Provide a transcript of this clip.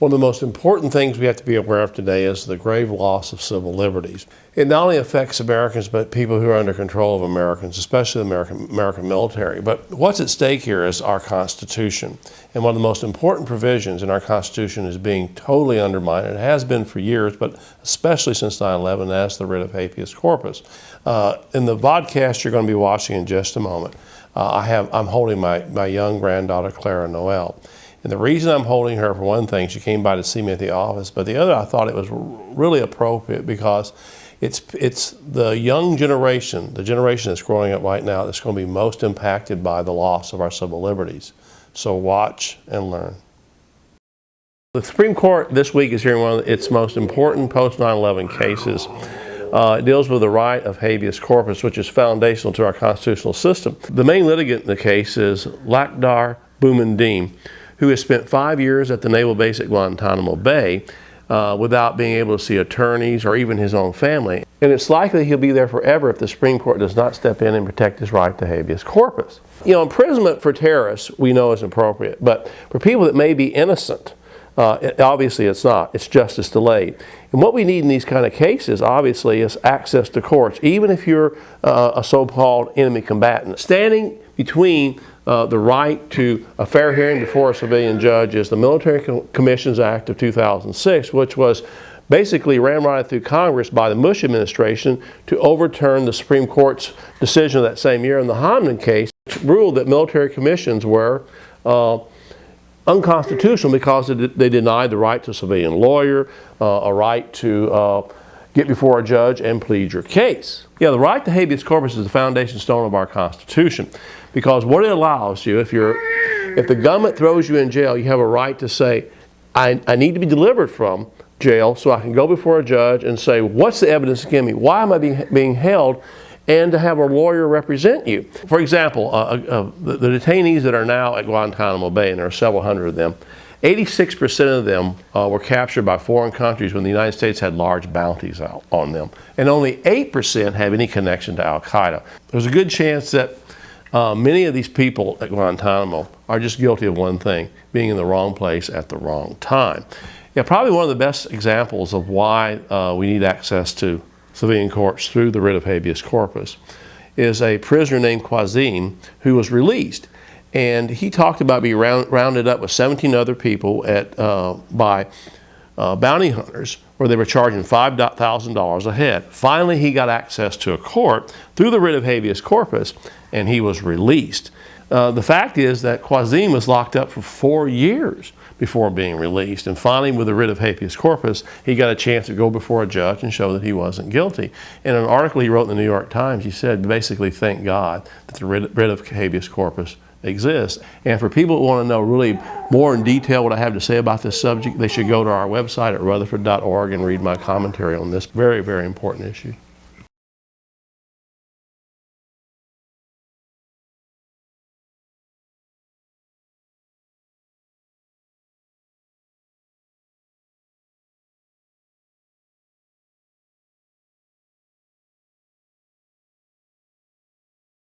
One of the most important things we have to be aware of today is the grave loss of civil liberties. It not only affects Americans, but people who are under control of Americans, especially the American military. But what's at stake here is our Constitution. And one of the most important provisions in our Constitution is being totally undermined. It has been for years, but especially since 9/11, that's the writ of habeas corpus. In the vodcast you're going to be watching in just a moment, I'm holding my young granddaughter, Clara Noel. And the reason I'm holding her, for one thing, she came by to see me at the office, but the other, I thought it was really appropriate because it's the young generation, the generation that's growing up right now, that's going to be most impacted by the loss of our civil liberties. So watch and learn. The Supreme Court this week is hearing one of its most important post-9/11 cases. It deals with the right of habeas corpus, which is foundational to our constitutional system. The main litigant in the case is Lakhdar Boumediene, who has spent 5 years at the naval base at Guantanamo Bay without being able to see attorneys or even his own family. And it's likely he'll be there forever if the Supreme Court does not step in and protect his right to habeas corpus. You know, imprisonment for terrorists we know is appropriate, but for people that may be innocent, obviously it's not. It's justice delayed. And what we need in these kind of cases, obviously, is access to courts, even if you're a so-called enemy combatant. Standing between the right to a fair hearing before a civilian judge is the Military Commissions Act of 2006, which was basically ramrodded through Congress by the Bush administration to overturn the Supreme Court's decision of that same year in the Hamdan case, which ruled that military commissions were unconstitutional because they denied the right to a civilian lawyer, a right to get before a judge and plead your case. Yeah, the right to habeas corpus is the foundation stone of our Constitution, because what it allows you, if the government throws you in jail, you have a right to say, I need to be delivered from jail so I can go before a judge and say, what's the evidence against me? Why am I being held? And to have a lawyer represent you. For example, the detainees that are now at Guantanamo Bay, and there are several hundred of them, 86% of them were captured by foreign countries when the United States had large bounties out on them. And only 8% have any connection to Al-Qaeda. There's a good chance that many of these people at Guantanamo are just guilty of one thing, being in the wrong place at the wrong time. Yeah, probably one of the best examples of why we need access to civilian courts through the writ of habeas corpus is a prisoner named Qasim who was released. And he talked about being rounded up with 17 other people by bounty hunters where they were charging $5,000 a head. Finally, he got access to a court through the writ of habeas corpus, and he was released. The fact is that Qasim was locked up for 4 years before being released, and finally with the writ of habeas corpus he got a chance to go before a judge and show that he wasn't guilty. In an article he wrote in the New York Times, he said basically, thank God that the writ of habeas corpus exists. And for people who want to know really more in detail what I have to say about this subject, they should go to our website at rutherford.org and read my commentary on this very, very important issue.